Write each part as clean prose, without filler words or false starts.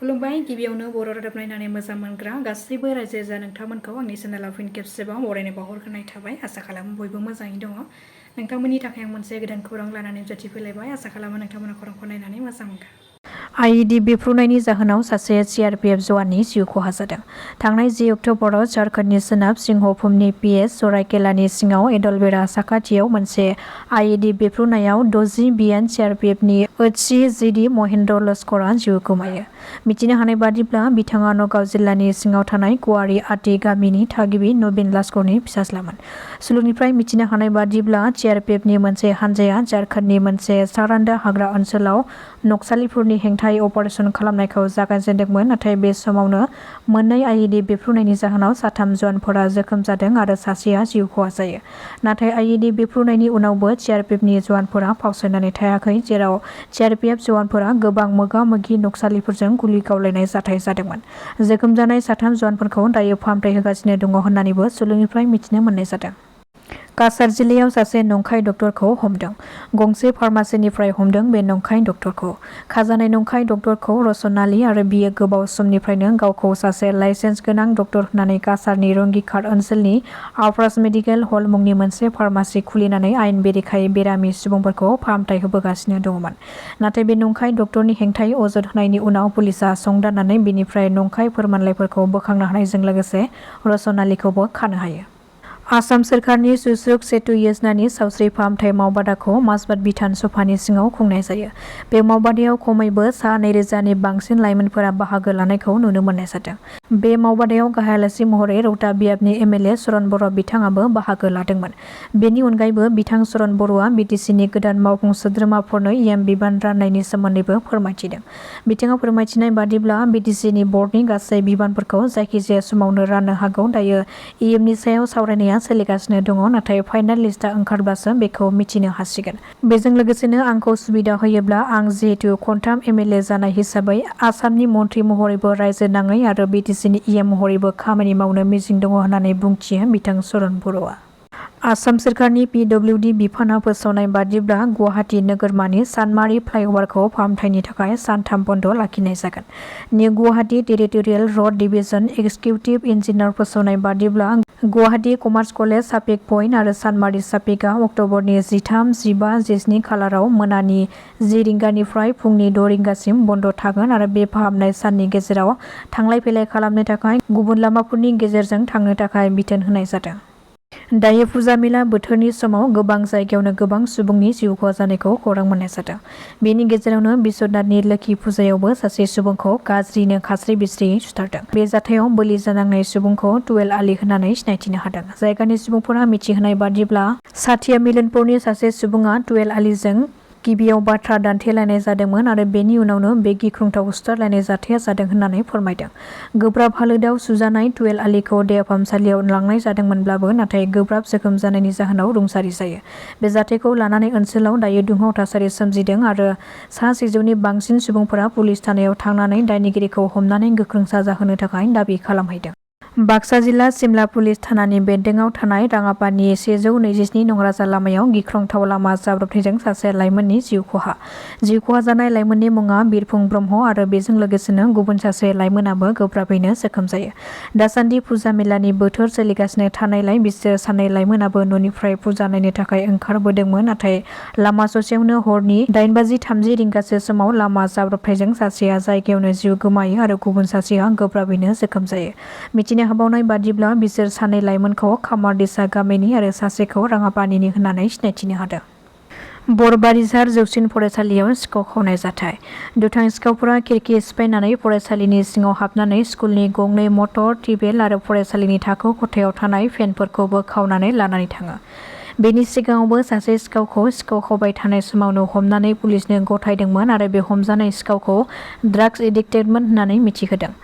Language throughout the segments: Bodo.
खुलुमबाय गिबियावनो बर' रादाब नायनानै मोजां मोनग्रा गासैबो रायजो राजा नोंथांमोनखौ आंनि चेनेलाव फिन खेबसेबाव बरायनाय बावहरग्रोनाय थाबाय। आसा खालामो बयबो मोजाङै दङ। नोंथांमोननि थाखाय आं मोनसे गोदान खौरां लानानै नुजाथिफैलायबाय। आसा खालामो नोंथांमोना खौरांखौ नायनानै मोजां मोनगोन। आईईडी बेफ्रुनायनि जाहोनाव सासे सीआरपीएफ जवाननि जिउ खहा जादों। थांनाय 10 अक्ट'बराव झारखन्डनि सोनाब सिंहभूमनि पीएस सरायकेलानि सिङाव एडलबेरा साखाथियाव मोनसे आईईडी बेफ्रुनायाव 60 बियान सीआरपीएफनि ओचसी महेन्द्र लस्करआ जिउ गोमायो। मिथिनो हानाय बादिब्ला बिथाङा नगाव जिल्लानि सिङाव थानाय गुवारी आटी गामिनि थागिबि नवीन लस्करनि फिसाज्लामोन। सुलुंनिफ्राय मिथिनो हानाय बादिब्ला सीआरपीएफनि मोनसे हानजाया झारखन्डनि मोनसे सारान्दा हाग्रा ओनसोलाव नक्सालिफोरनि हेंथायै अपारेशन खालामनायखौ जागायजेनदोंमोन, नाथाय बे समावनो मोननै आईईडी बेफ्रुनायनि जाहोनाव 3 जवानफोरा जोखोम जादों आरो सासेया जिउ खहा जायो। नाथाय आईईडी बेफ्रुनायनि उनावबो सीआरपीएफनि जवानफोरा फावसायनानै थायाखै, जेराव सीआरपीएफ जवानफोरा गोबां मोगा-मोगि नक्सालिफोरजों गुलि गावलायनाय जाथाय जादोंमोन। जोखोम जानाय 3 जवानफोरखौ दायो फाहामथाय होगासिनो दङ होन्नानैबो सुलुंनिफ्राय मिथिनो मोननाय जादों। काछार जिल्लायाव सासे नंखाय डक्टरखौ हमदों। गंसे फार्मासिनिफ्राय हमदों बे नंखाय डक्टरखौ। खाजानाय नंखाय डक्टरखौ रसनाली आरो बियो गोबाव समनिफ्रायनो गावखौ सासे लाइसेन्स गोनां डक्टर होननानै काछारनि रंगिघाट ओनसोलनि आफराज मेडिकेल हल मुंनि मोनसे फार्मासि खुलिनानै आयेन बेरेखायै बेरामि सुबुंफोरखौ फाहामथाय होबोगासिनो दङमोन। नाथाय बे नंखाय डक्टरनि हेंथायै अजद होनायनि उनाव पुलिसआ संदाननानै बिनिफ्राय नंखाय फोरमानलाइफोरखौ बोखांनो हानायजों लोगोसे रसनालीखौबो खानो हायो। आसाम सोरखारनि सुश्रुत सेतु योजनानि सावस्रि फाहामथाय मावबादाखौ माजबाद बिधान सभानि सिङाव खुंनाय जायो। बे मावबादायाव खमैबो सा 2000नि बांसिन लाइमोनफोरा बाहागो लानायखौ नुनो मोननाय जादों। बे मावबादायाव गाहाय आलासि महरै रौता बियाबनि एमएलए चरण बर' बिथाङाबो बाहागो लादोंमोन। बेनि अनगायैबो बिथां चरण बर'आ बिटिसिनि गोदान मावफुं सोद्रोमाफोरनो इएम बिबान राननायनि सोमोन्दैबो फोरमायथिदों। बिथाङा फोरमायथिनाय बादिब्ला बिटिसिनि बर्डनि गासै बिबानफोरखौ जायखिजाया समावनो राननो हागौ। दायो इएमनि सायाव सावरायनाया सोलिगासिनो दङ, नाथाय फाइनाल लिस्टआ ओंखारब्लासो बेखौ मिथिनो हासिगोन। बेजों लोगोसेनो आंखौ सुबिदा होयोब्ला आं जिहेतु खनथाम एमएलए जानाय हिसाबै आसामनि मन्थ्रि महरैबो रायजो नाङै आरो बिटिसिनि इएम महरैबो खामानि मावनो मिजिं दङ होननानै बुंथियो बिथां चरण बर'आ। आसाम सोरखारनि पिडब्लिउडि बिफाना फोसावनाय बादिब्ला गुवाहाटी नोगोरमानि सानमारि फ्लाइअभारखौ फाहामथायनि थाखाय सानथाम बन्द लाखिनाय जागोन। निउ गुवाहाटी टेरिटरियेल रड डिभिजन एक्जिकिउटिभ इन्जिनियार फोसावनाय बादिब्ला गुवाहाटी कमार्स कलेज सापिक पइन्ट आरो सानमारि सापिकआ अक्ट'बरनि 13, 15, 17 खालाराव मोनानि 10 रिंगानिफ्राय फुंनि 6 रिंगासिम बन्द थागोन आरो बे फाहामनाय साननि गेजेराव थांलाय फैलाय खालामनो थाखाय गुबुन लामाफोरनि गेजेरजों थांनो थाखाय बिथोन होनाय जादों। दायो फुजा मेला बोथोरनि समाव गोबां जायगायावनो गोबां सुबुंनि जिउ खहा जानायखौ खौरां मोननाय जादों। बेनि गेजेरावनो बिश्वनाथनि लोखि फुजायावबो सासे सुबुंखौ गाज्रिनो खास्रि-बिस्रियै सुथारदों। बे जाथायाव बोलि जानांनाय सुबुंखौ टुवेल आली होननानै सिनायथिनो हादों। जायगानि सुबुंफोरा मिथिहोनाय बादिब्ला साथिया मिलनपुरनि सासे सुबुङा टुवेल आलीजों गिबियाव बाथ्रा दान्थेलायनाय जादोंमोन आरो बेनि उनावनो बे गिख्रंथाव सुथारलायनाय जाथाया जादों होननानै फोरमायदों। गोब्राब हालोदाव सुजानाय टुवेल आलीखौ देहा फाहामसालियाव लांनाय जादोंमोनब्लाबो नाथाय गोब्राब जोखोम जानायनि जाहोनाव रुंसारि जायो। बे जाथायखौ लानानै ओनसोलाव दायो दुंहाव थासारि सोमजिदों आरो सा 100नि बांसिन सुबुंफोरा पुलिस थानायाव थांनानै दायनिगिरिखौ हमनानै गोख्रों साजा होनो थाखाय दाबि खालामहैदों। बाक्सा जिल्ला सिमला पुलिस थानानि बेन्दोंआव थानाय राङापानि 127 नं राजा लामायाव गिख्रंथाव लामा जाब्रबथायजों सासे लाइमोननि जिउ खहा। जिउ खहा जानाय लाइमोननि मुङा बिरफुं ब्रह्म आरो बेजों लोगोसेनो गुबुन सासे लाइमोनाबो गोब्राबैनो जोखोम जायो। दासान्दि फुजा मेलानि बोथोर सोलिगासिनो थानायलाय बिसोर सानै लाइमोनाबो न'निफ्राय फुजा नायनो थाखाय ओंखारबोदोंमोन, नाथाय लामा ससेयावनो हरनि 8:30 रिंगासो समाव लामा जाब्रबथायजों सासेया जायगायावनो जिउ गोमायो आरो गुबुन सासेया गोब्राबैनो जोखोम जायो। मिथिनो हाबावनाय बादिब्ला बिसोर सानै लाइमोनखौ खामारदिसा गामिनि आरो सासेखौ राङापानिनि होननानै सिनायथिनो हादों। बरबारिझार जौसिन फरायसालियाव सिखाव खावनाय जाथाय। दुथां सिखावफोरा खिरखि सिफायनानै फरायसालिनि सिङाव हाबनानै स्कुलनि गंनै मटर, टिउबवेल आरो फरायसालिनि थाखो खथायाव थानाय फेनफोरखौबो खावनानै लानानै थाङो। बेनि सिगाङावबो सासे सिखावखौ सिखाव खावबाय थानाय समावनो हमनानै पुलिसनो गथायदोंमोन आरो बे हमजानाय सिखावखौ ड्राग्स एडिक्टेडमोन होननानै मिथिहोदों।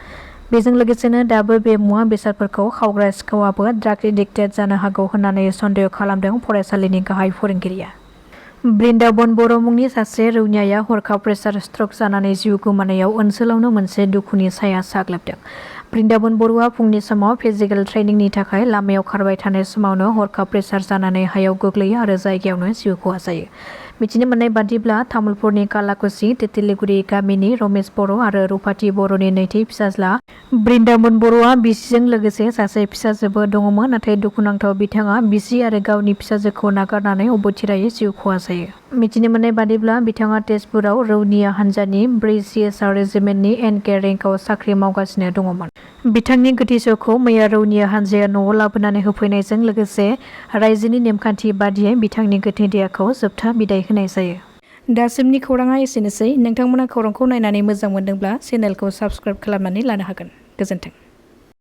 बेजों लोगोसेनो दाबो बे मुवा बेसादफोरखौ खावग्रा सिखावाबो ड्राग्स एडिक्टेड जानो हागौ होननानै सन्देह खालामदों फरायसालिनि गाहाय फोरोंगिरिया। बृन्दाबन बर' मुंनि सासे रौनियाया हरखाब प्रेसार स्ट्रक जानानै जिउ गोमानायाव ओनसोलावनो मोनसे दुखुनि साया साग्लोबदों। बृन्दाबन बर'आ फुंनि समाव फिजिकेल ट्रेनिंनि थाखाय लामायाव खारबाय थानाय समावनो हरखाब प्रेसार जानानै हायाव गोग्लैयो आरो जायगायावनो जिउ खहा जायो। मिथिनो मोननाय बादिब्ला तामुलपुरनि कालाकुसि तेतिलिगुरि गामिनि रमेश बर' आरो रुपाथि बर'नि नैथि फिसाज्ला बृन्दामन बर'आ बिसिजों लोगोसे सासे फिसाजोबो दङमोन। नाथाय दुखुनांथाव बिथाङा बिसि आरो गावनि फिसाजोखौ नागारनानै अबथिरायै जिउ खहा जायो। मिथिनो मोननाय बादिब्ला बिथाङा तेजपुराव रौनिया हान्जानि 4 CSR रेजिमेन्टनि NK रेंकआव साख्रि मावगासिनो दङमोन। बिथांनि गोथै सहखौ मैया रौनिया हान्जाया न'आव लाबोनानै होफैनायजों लोगोसे रायजोनि नेमखान्थि बादियै बिथांनि गोथै देहाखौ जोबथा बिदाय होनाय जायो। दासिमनि खौराङा एसेनोसै। नोंथांमोना खौरांखौ नायनानै मोजां मोनदोंब्ला चेनेलखौ साबस्क्राइब खालामनानै लानो हागोन। गोजोन्थों।